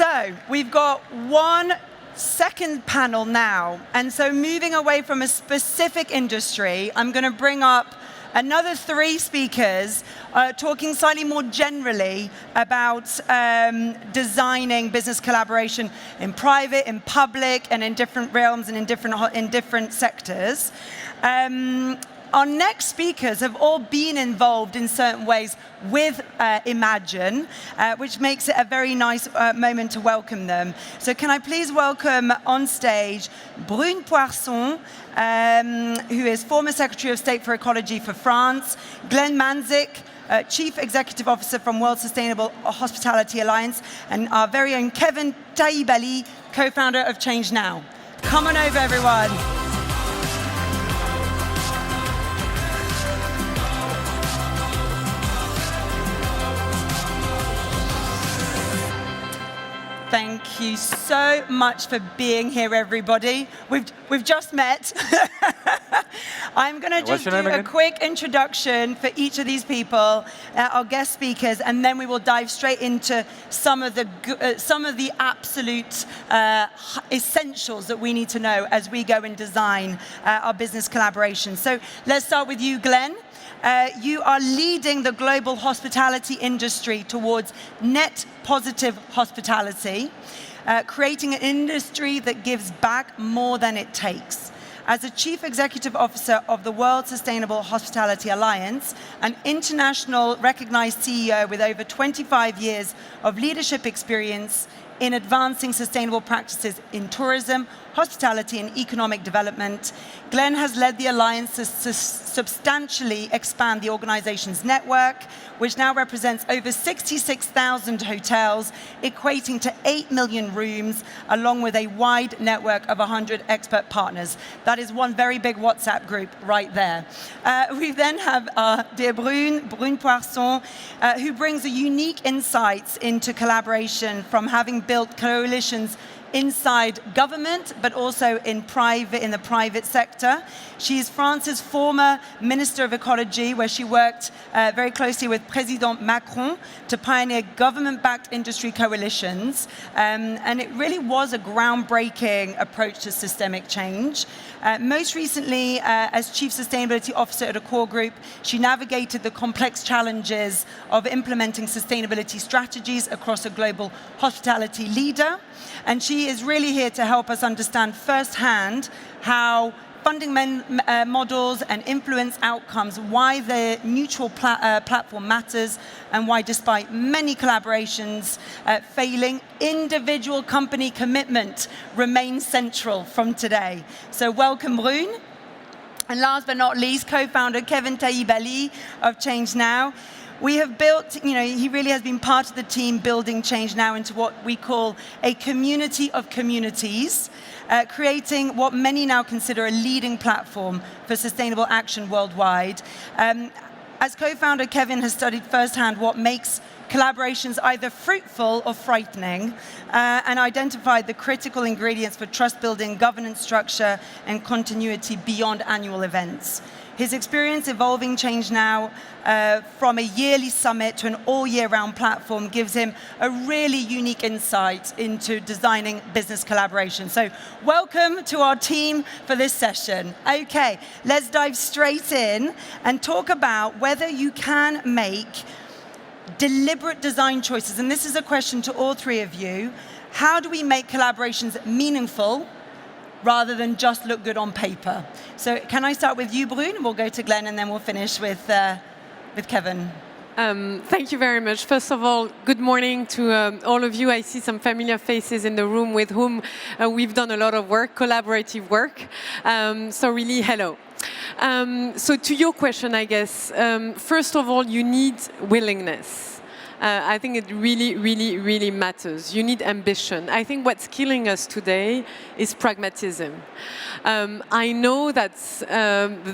So we've got one second panel now. And so moving away from a specific industry, I'm going to bring up another three speakers talking slightly more generally about designing business collaboration in private, in public, and in different realms and in different sectors. Our next speakers have all been involved in certain ways with Imagine, which makes it a very nice moment to welcome them. So can I please welcome on stage Brune Poisson, who is former Secretary of State for Ecology for France, Glenn Manzik, Chief Executive Officer from World Sustainable Hospitality Alliance, and our very own Kevin Taibali, co-founder of Change Now. Come on over, everyone. Thank you so much for being here, everybody. We've just met. I'm going to just do a quick introduction for each of these people, our guest speakers, and then we will dive straight into some of the absolute essentials that we need to know as we go and design our business collaboration. So let's start with you, Glenn. You are leading the global hospitality industry towards net positive hospitality, creating an industry that gives back more than it takes. As a Chief Executive Officer of the World Sustainable Hospitality Alliance, an international recognized CEO with over 25 years of leadership experience in advancing sustainable practices in tourism, hospitality, and economic development, Glenn has led the Alliance to substantially expand the organization's network, which now represents over 66,000 hotels, equating to 8 million rooms, along with a wide network of 100 expert partners. That is one very big WhatsApp group right there. We then have our dear Brune Poisson, who brings a unique insights into collaboration from having built coalitions inside government, but also in the private sector. She is France's former Minister of Ecology, where she worked very closely with President Macron to pioneer government-backed industry coalitions. And it really was a groundbreaking approach to systemic change. Most recently, as Chief Sustainability Officer at Accor Group, she navigated the complex challenges of implementing sustainability strategies across a global hospitality leader. And she is really here to help us understand firsthand how funding models and influence outcomes, why the neutral platform matters, and why despite many collaborations failing, individual company commitment remains central from today. So welcome, Brune. And last but not least, co-founder Kevin Taibali of Change Now. We have built, he really has been part of the team building Change Now into what we call a community of communities, creating what many now consider a leading platform for sustainable action worldwide. As co-founder, Kevin has studied firsthand what makes collaborations either fruitful or frightening, and identified the critical ingredients for trust-building, governance structure, and continuity beyond annual events. His experience evolving Change Now from a yearly summit to an all-year-round platform gives him a really unique insight into designing business collaboration. So welcome to our team for this session. Okay, let's dive straight in and talk about whether you can make deliberate design choices. And this is a question to all three of you. How do we make collaborations meaningful rather than just look good on paper? So can I start with you, Brune? We'll go to Glenn, and then we'll finish with Kevin. Thank you very much. First of all, good morning to all of you. I see some familiar faces in the room with whom we've done a lot of work, collaborative work. So really, hello. So to your question, I guess, first of all, you need willingness. I think it really, really, really matters. You need ambition. I think what's killing us today is pragmatism. I know that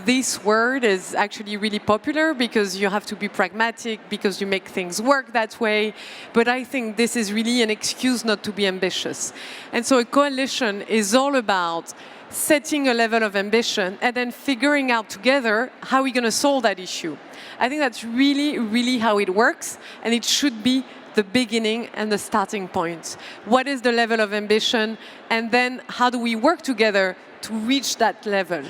this word is actually really popular because you have to be pragmatic, because you make things work that way. But I think this is really an excuse not to be ambitious. And so a coalition is all about setting a level of ambition and then figuring out together how we're going to solve that issue. I think that's really, really how it works, and it should be the beginning and the starting point. What is the level of ambition? And then how do we work together to reach that level?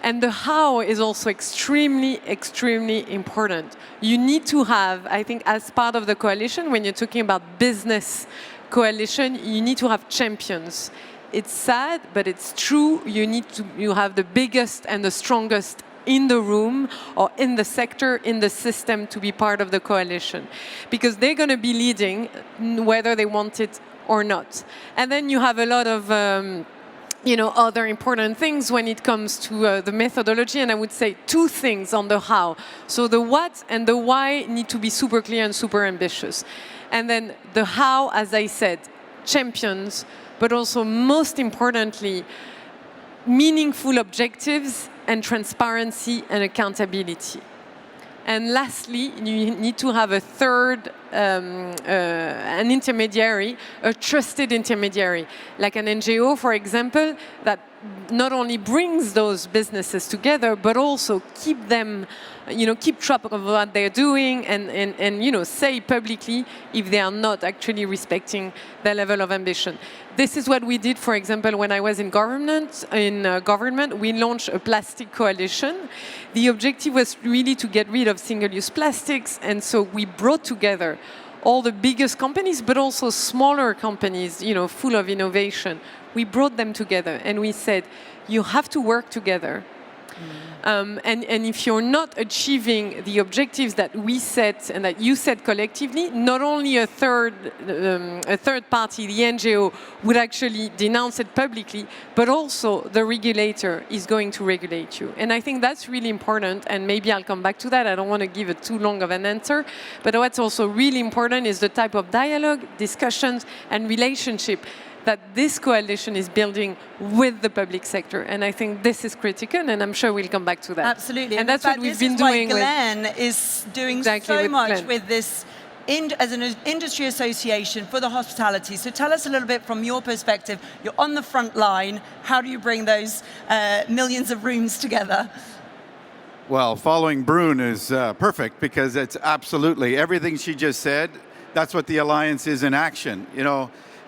And the how is also extremely, extremely important. You need to have, I think, as part of the coalition, when you're talking about business coalition, you need to have champions. It's sad, but it's true. You have the biggest and the strongest in the room or in the sector, in the system to be part of the coalition. Because they're going to be leading whether they want it or not. And then you have a lot of other important things when it comes to the methodology, and I would say two things on the how. So the what and the why need to be super clear and super ambitious. And then the how, as I said, champions, but also most importantly, meaningful objectives and transparency and accountability. And lastly, you need to have a third, an intermediary, a trusted intermediary, like an NGO, for example, that not only brings those businesses together, but also keep them, keep track of what they're doing and say publicly if they are not actually respecting their level of ambition. This is what we did, for example, when I was in government. We launched a plastic coalition. The objective was really to get rid of single-use plastics, and so we brought together all the biggest companies, but also smaller companies, full of innovation. We brought them together, and we said, you have to work together. And if you're not achieving the objectives that we set and that you set collectively, not only a third party, the NGO, would actually denounce it publicly, but also the regulator is going to regulate you. And I think that's really important, and maybe I'll come back to that. I don't want to give it too long of an answer. But what's also really important is the type of dialogue, discussions, and relationship that this coalition is building with the public sector. And I think this is critical, and I'm sure we'll come back to that. Absolutely. And that's what we've been doing. Glenn is doing so much with this as an industry association for the hospitality. So tell us a little bit from your perspective. You're on the front line. How do you bring those millions of rooms together? Well, following Brune is perfect, because it's absolutely everything she just said. That's what the Alliance is in action.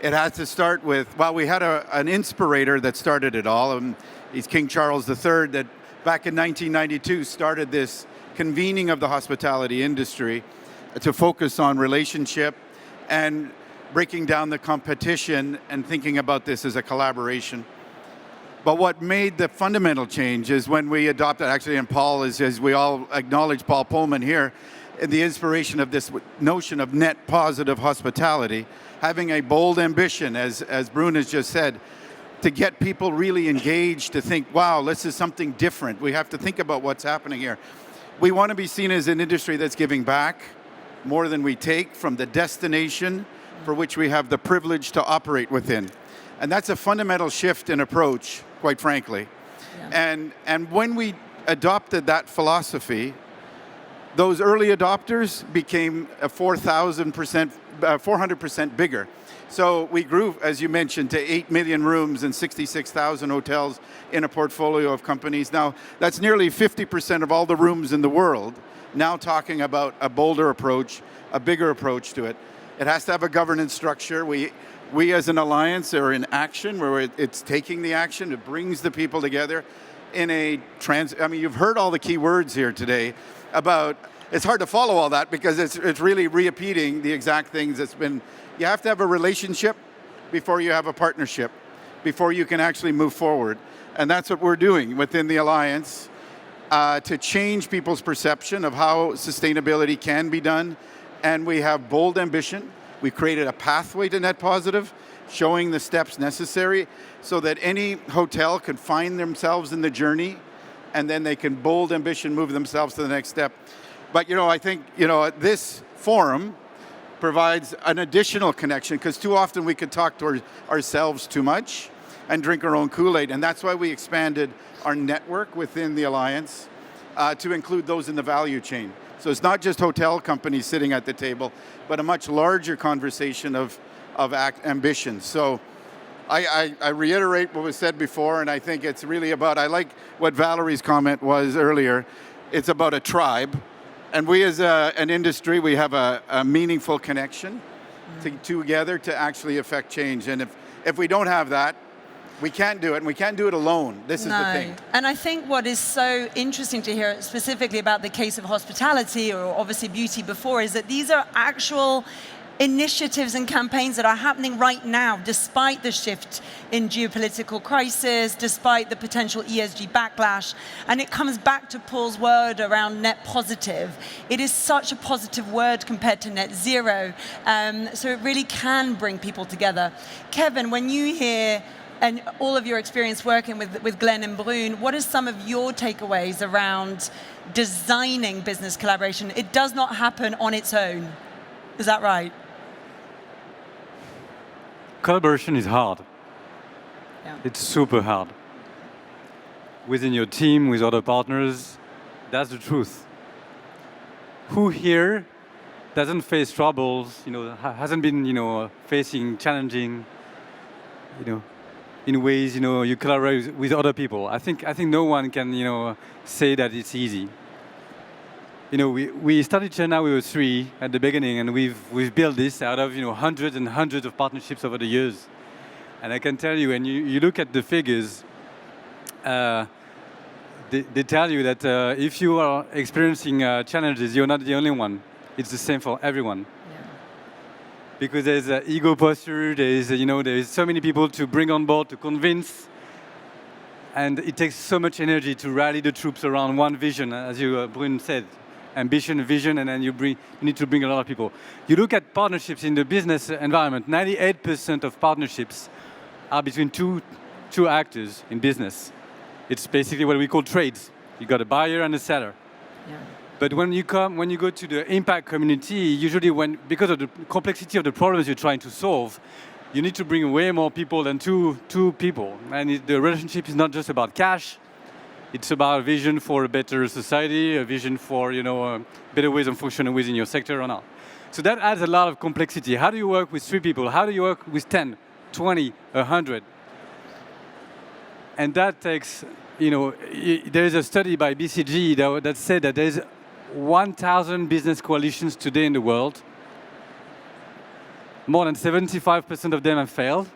It has to start with, we had an inspirator that started it all, and he's King Charles III, that back in 1992 started this convening of the hospitality industry to focus on relationship and breaking down the competition and thinking about this as a collaboration. But what made the fundamental change is when we adopted, actually, and Paul is, as we all acknowledge Paul Pullman here, in the inspiration of this notion of net positive hospitality, having a bold ambition, as Brune has just said, to get people really engaged, to think, wow, this is something different. We have to think about what's happening here. We want to be seen as an industry that's giving back more than we take from the destination for which we have the privilege to operate within. And that's a fundamental shift in approach, quite frankly. Yeah. And when we adopted that philosophy, those early adopters became 400% bigger. So we grew, as you mentioned, to 8 million rooms and 66,000 hotels in a portfolio of companies. Now, that's nearly 50% of all the rooms in the world, now talking about a bolder approach, a bigger approach to it. It has to have a governance structure. We as an alliance are in action, where it's taking the action, it brings the people together in you've heard all the key words here today about, it's hard to follow all that because it's really repeating the exact things that's been, you have to have a relationship before you have a partnership, before you can actually move forward. And that's what we're doing within the Alliance to change people's perception of how sustainability can be done. And we have bold ambition. We created a pathway to net positive, showing the steps necessary so that any hotel can find themselves in the journey, and then they can bold ambition move themselves to the next step. But I think this forum provides an additional connection, because too often we could talk to ourselves too much and drink our own Kool-Aid, and that's why we expanded our network within the Alliance to include those in the value chain. So it's not just hotel companies sitting at the table, but a much larger conversation of ambition. So I reiterate what was said before, and I think it's really about, I like what Valerie's comment was earlier, it's about a tribe. And we as an industry, we have a meaningful connection. together to actually affect change. And if we don't have that, we can't do it, and we can't do it alone. This is the thing. And I think what is so interesting to hear specifically about the case of hospitality, or obviously beauty before, is that these are actual initiatives and campaigns that are happening right now, despite the shift in geopolitical crisis, despite the potential ESG backlash. And it comes back to Paul's word around net positive. It is such a positive word compared to net zero. So it really can bring people together. Kevin, when you hear and all of your experience working with Glenn and Brune, what are some of your takeaways around designing business collaboration? It does not happen on its own. Is that right? Collaboration is hard. Yeah. It's super hard. Within your team, with other partners, that's the truth. Who here doesn't face troubles, hasn't been, facing challenging, in ways, you collaborate with other people. I think no one can, say that it's easy. We started China, we were 3 at the beginning, and we've built this out of, hundreds and hundreds of partnerships over the years. And I can tell you, when you look at the figures, they tell you that if you are experiencing challenges, you're not the only one. It's the same for everyone. Because there's ego posture, there's so many people to bring on board, to convince, and it takes so much energy to rally the troops around one vision, as you, Brune said, ambition, vision, and then you need to bring a lot of people. You look at partnerships in the business environment, 98% of partnerships are between two actors in business. It's basically what we call trades. You got a buyer and a seller. Yeah. But when you go to the impact community, usually because of the complexity of the problems you're trying to solve, you need to bring way more people than two people. And the relationship is not just about cash. It's about a vision for a better society, a vision for better ways of functioning within your sector or not. So that adds a lot of complexity. How do you work with 3 people? How do you work with 10, 20, 100? And that takes, there is a study by BCG that said that there's 1,000 business coalitions today in the world. More than 75% of them have failed.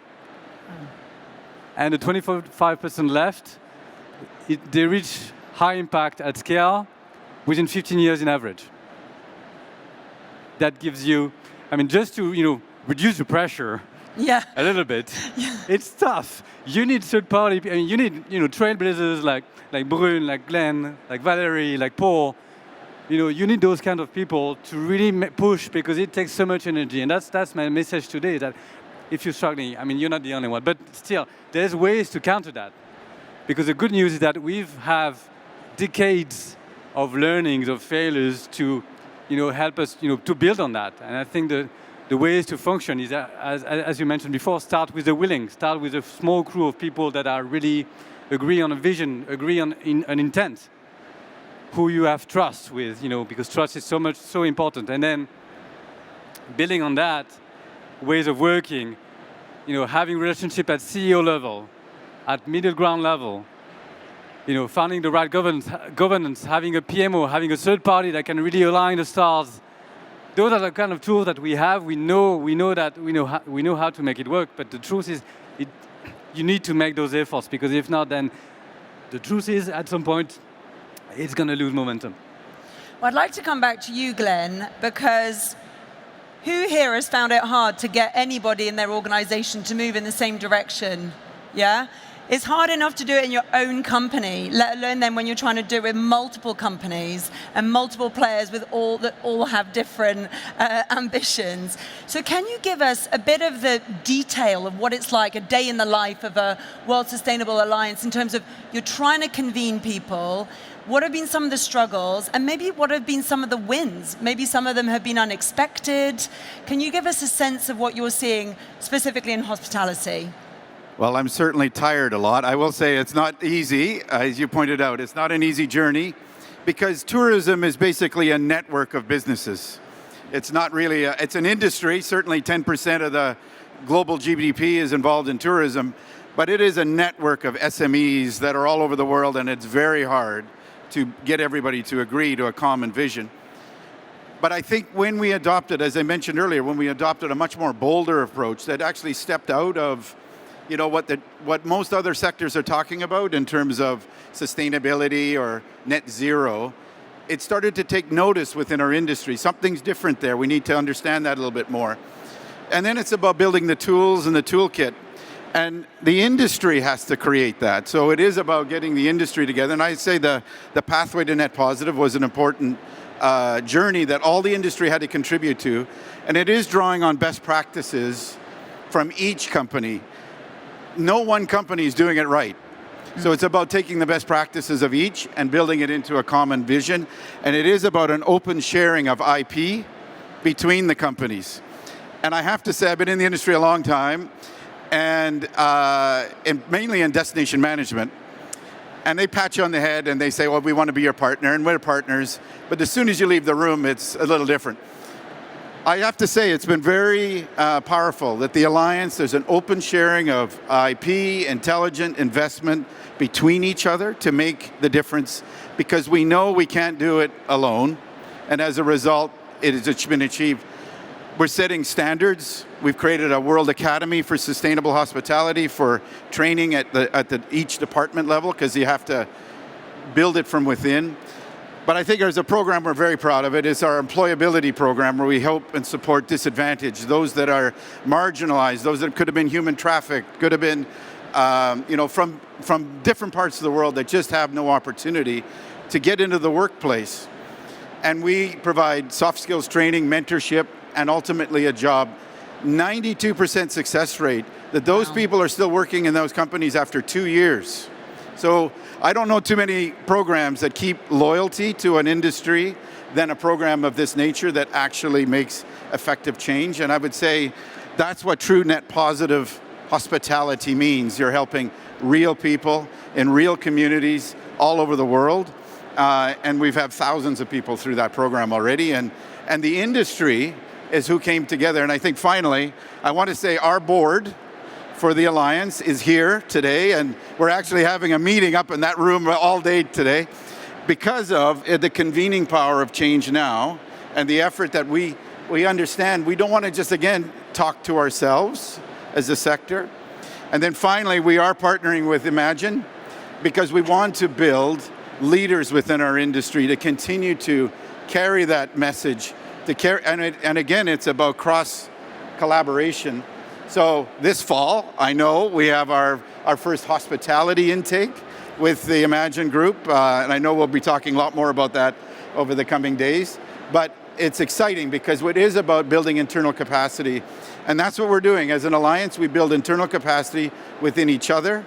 And the 25% left, they reach high impact at scale within 15 years in average. That gives you, just to reduce the pressure a little bit, it's tough. You need third party, you need trailblazers like Brune, like Glenn, like Valerie, like Paul. You need those kind of people to really push, because it takes so much energy. And that's my message today, that if you're struggling, you're not the only one. But still, there's ways to counter that. Because the good news is that we have decades of learnings, of failures to, help us, to build on that. And I think the ways to function is, as you mentioned before, start with the willing, start with a small crew of people that are really agree on a vision, agree on an intent, who you have trust with, because trust is so important. And then building on that, ways of working, having relationship at CEO level, at middle ground level, finding the right governance, having a PMO, having a third party that can really align the stars. Those are the kind of tools that we have. We know how to make it work. But the truth is, you need to make those efforts, because if not, then the truth is, at some point, it's going to lose momentum. Well, I'd like to come back to you, Glenn, because who here has found it hard to get anybody in their organization to move in the same direction? Yeah? It's hard enough to do it in your own company, let alone then when you're trying to do it with multiple companies and multiple players that all have different ambitions. So can you give us a bit of the detail of what it's like, a day in the life of a World Sustainable Alliance, in terms of you're trying to convene people? What have been some of the struggles, and maybe what have been some of the wins? Maybe some of them have been unexpected. Can you give us a sense of what you're seeing specifically in hospitality? Well, I'm certainly tired a lot. I will say it's not easy, as you pointed out. It's not an easy journey, because tourism is basically a network of businesses. It's not really, it's an industry. Certainly 10% of the global GDP is involved in tourism, but it is a network of SMEs that are all over the world, and it's very hard to get everybody to agree to a common vision. But I think when we adopted, as I mentioned earlier, when we adopted a much more bolder approach that actually stepped out of what most other sectors are talking about in terms of sustainability or net zero, it started to take notice within our industry. Something's different there. We need to understand that a little bit more. And then it's about building the tools and the toolkit. And the industry has to create that. So it is about getting the industry together. And I'd say the pathway to net positive was an important journey that all the industry had to contribute to. And it is drawing on best practices from each company. No one company is doing it right. So it's about taking the best practices of each and building it into a common vision. And it is about an open sharing of IP between the companies. And I have to say, I've been in the industry a long time, and mainly in destination management. And they pat you on the head and they say, well, we want to be your partner, and we're partners. But as soon as you leave the room, it's a little different. I have to say, it's been very powerful that the Alliance, there's an open sharing of IP, intelligent investment between each other to make the difference, because we know we can't do it alone. And as a result, it has been achieved. We're setting standards. We've created a World Academy for Sustainable Hospitality for training at each department level, because you have to build it from within. But I think there's a program we're very proud of. It is our employability program, where we help and support disadvantaged, those that are marginalized, those that could have been human trafficked, could have been from different parts of the world that just have no opportunity to get into the workplace. And we provide soft skills training, mentorship, and ultimately a job. 92% success rate, that those people are still working in those companies after 2 years. So I don't know too many programs that keep loyalty to an industry than a program of this nature that actually makes effective change. And I would say that's what true net positive hospitality means. You're helping real people in real communities all over the world. And we've had thousands of people through that program already. And the industry is who came together. And I think finally, I want to say our board for the Alliance is here today, and we're actually having a meeting up in that room all day today because of the convening power of Change Now and the effort that we understand. We don't want to just, again, talk to ourselves as a sector. And then finally, we are partnering with Imagine because we want to build leaders within our industry to continue to carry that message. And again, it's about cross-collaboration. So this fall, I know we have our first hospitality intake with the Imagine group, and I know we'll be talking a lot more about that over the coming days. But it's exciting because it is about building internal capacity, and that's what we're doing. As an Alliance, we build internal capacity within each other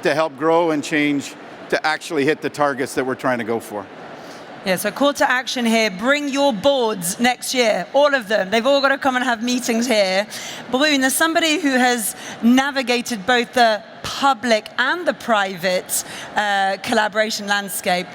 to help grow and change to actually hit the targets that we're trying to go for. Yeah, so call to action here, bring your boards next year, all of them. They've all got to come and have meetings here. Brune, as somebody who has navigated both the public and the private collaboration landscape,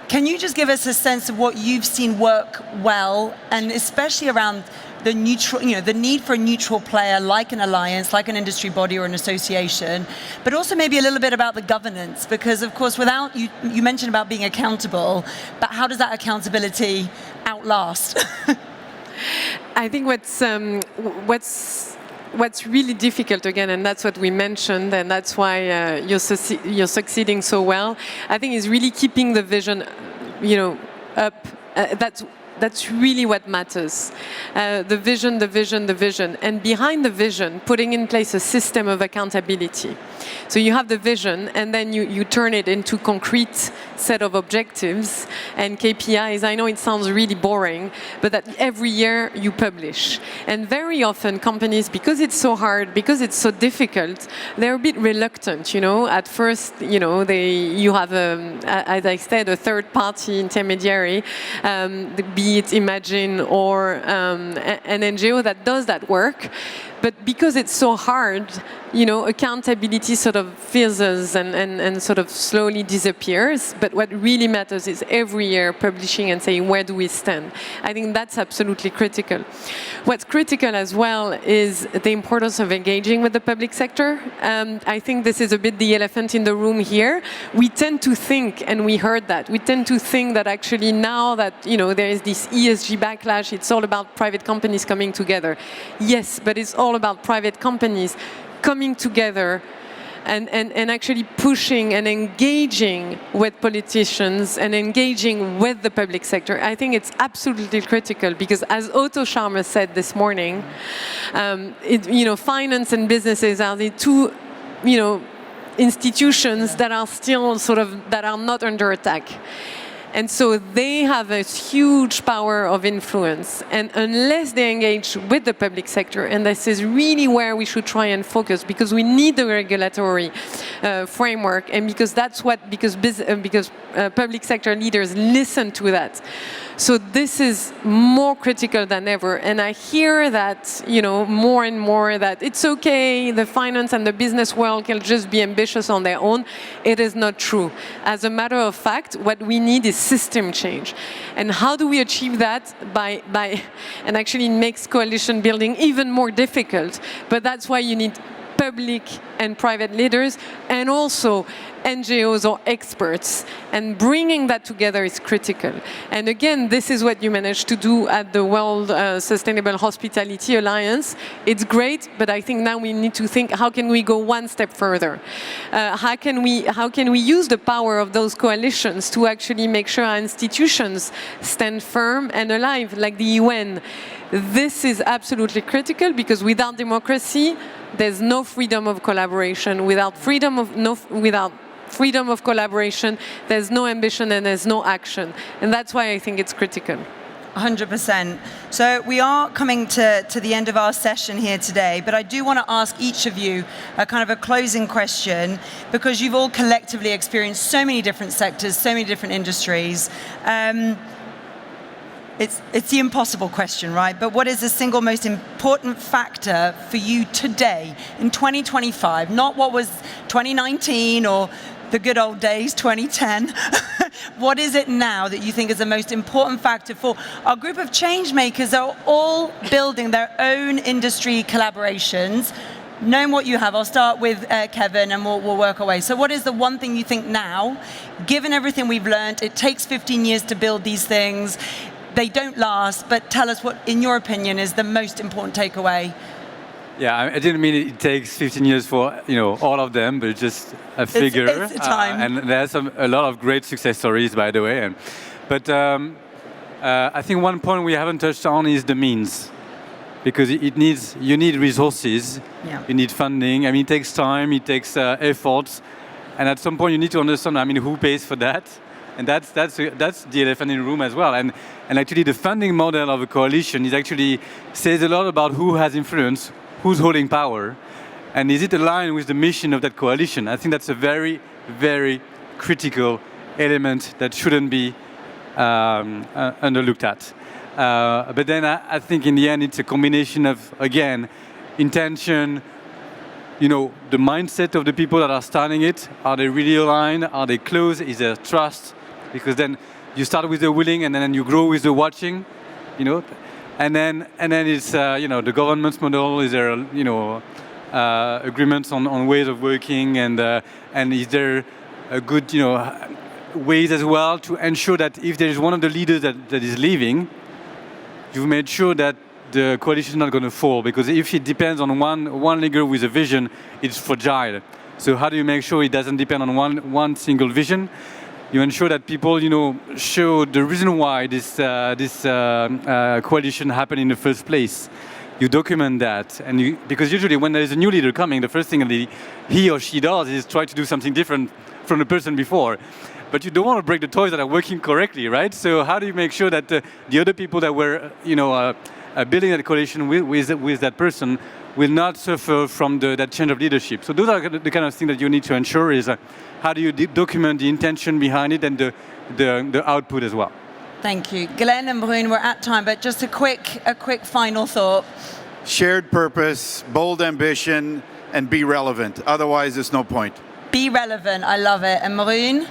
can you just give us a sense of what you've seen work well, and especially around the neutral, the need for a neutral player like an alliance, like an industry body or an association, but also maybe a little bit about the governance, because of course without, you mentioned about being accountable, but how does that accountability outlast? I think what's really difficult again, and that's what we mentioned, and that's why you're succeeding so well, I think is really keeping the vision, up. That's really what matters. The vision, the vision, the vision. And behind the vision, putting in place a system of accountability. So you have the vision, and then you turn it into concrete set of objectives and KPIs. I know it sounds really boring, but that every year you publish. And very often companies, because it's so hard, because it's so difficult, they're a bit reluctant, At first, you have, as I said, a third-party intermediary, be it Imagine or an NGO that does that work. But because it's so hard, you know, accountability sort of fizzles and sort of slowly disappears. But what really matters is every year publishing and saying, where do we stand? I think that's absolutely critical. What's critical as well is the importance of engaging with the public sector. I think this is a bit the elephant in the room here. We tend to think, and we heard that, we tend to think that actually now that, you know, there is this ESG backlash, it's all about private companies coming together. Yes, but it's all about private companies coming together and actually pushing and engaging with politicians and engaging with the public sector. I think it's absolutely critical because, as Otto Scharmer said this morning, you know, finance and businesses are the two, you know, institutions that are still sort of, that are not under attack. And so they have a huge power of influence. And unless they engage with the public sector, and this is really where we should try and focus, because we need the regulatory framework, and because that's what, because public sector leaders listen to that. So this is more critical than ever. And I hear that, you know, more and more, that it's okay, the finance and the business world can just be ambitious on their own. It is not true. As a matter of fact, what we need is system change. And how do we achieve that? By and actually it makes coalition building even more difficult. But that's why you need public and private leaders, and also NGOs or experts. And bringing that together is critical. And again, this is what you managed to do at the World Sustainable Hospitality Alliance. It's great, but I think now we need to think, how can we go one step further? How can we use the power of those coalitions to actually make sure our institutions stand firm and alive, like the UN? This is absolutely critical, because without democracy, there's no freedom of collaboration. Without freedom of collaboration, there's no ambition and there's no action. And that's why I think it's critical. 100%. So we are coming to the end of our session here today, but I do want to ask each of you a kind of a closing question, because you've all collectively experienced so many different sectors, so many different industries. It's the impossible question, right? But what is the single most important factor for you today in 2025? Not what was 2019 or the good old days, 2010. What is it now that you think is the most important factor for our group of change makers that are all building their own industry collaborations? Knowing what you have, I'll start with Kevin, and we'll work our way. So what is the one thing you think now, given everything we've learned, it takes 15 years to build these things, they don't last, but tell us what, in your opinion, is the most important takeaway? Yeah, I didn't mean it takes 15 years for, you know, all of them, but just a figure. It's a time. And there's a lot of great success stories, by the way. But I think one point we haven't touched on is the means, because you need resources, you need funding. I mean, it takes time, it takes efforts, and at some point you need to understand, I mean, who pays for that? And that's the elephant in the room as well. And actually the funding model of a coalition is actually says a lot about who has influence, who's holding power, and is it aligned with the mission of that coalition? I think that's a very, very critical element that shouldn't be underlooked at. But then I think in the end it's a combination of, again, intention, you know, the mindset of the people that are starting it. Are they really aligned? Are they close? Is there trust? Because then you start with the willing, and then you grow with the watching, you know, and then it's you know, the government's model. Is there, you know, agreements on ways of working, and is there a good, you know, ways as well to ensure that if there is one of the leaders that is leaving, you've made sure that the coalition is not going to fall, because if it depends on one leader with a vision, it's fragile. So how do you make sure it doesn't depend on one single vision? You ensure that people, you know, show the reason why this coalition happened in the first place. You document that, and because usually when there is a new leader coming, the first thing that he or she does is try to do something different from the person before. But you don't want to break the toys that are working correctly, right? So how do you make sure that the other people that were, you know, building that coalition with that person will not suffer from that change of leadership? So those are the kind of things that you need to ensure is how do you document the intention behind it and the output as well. Thank you. Glenn and Brune, we're at time, but just a quick final thought. shared purpose, bold ambition, and be relevant. Otherwise, there's no point. Be relevant, I love it. And Maroon?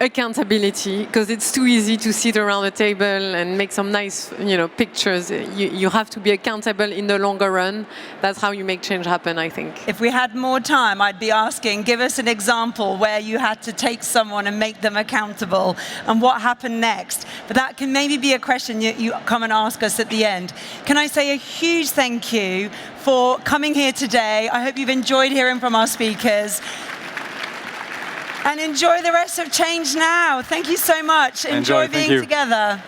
Accountability, because it's too easy to sit around a table and make some nice, pictures. You have to be accountable in the longer run. That's how you make change happen, I think. If we had more time, I'd be asking, give us an example where you had to take someone and make them accountable and what happened next. But that can maybe be a question you come and ask us at the end. Can I say a huge thank you for coming here today. I hope you've enjoyed hearing from our speakers. And enjoy the rest of Change Now. Thank you so much. Enjoy being together.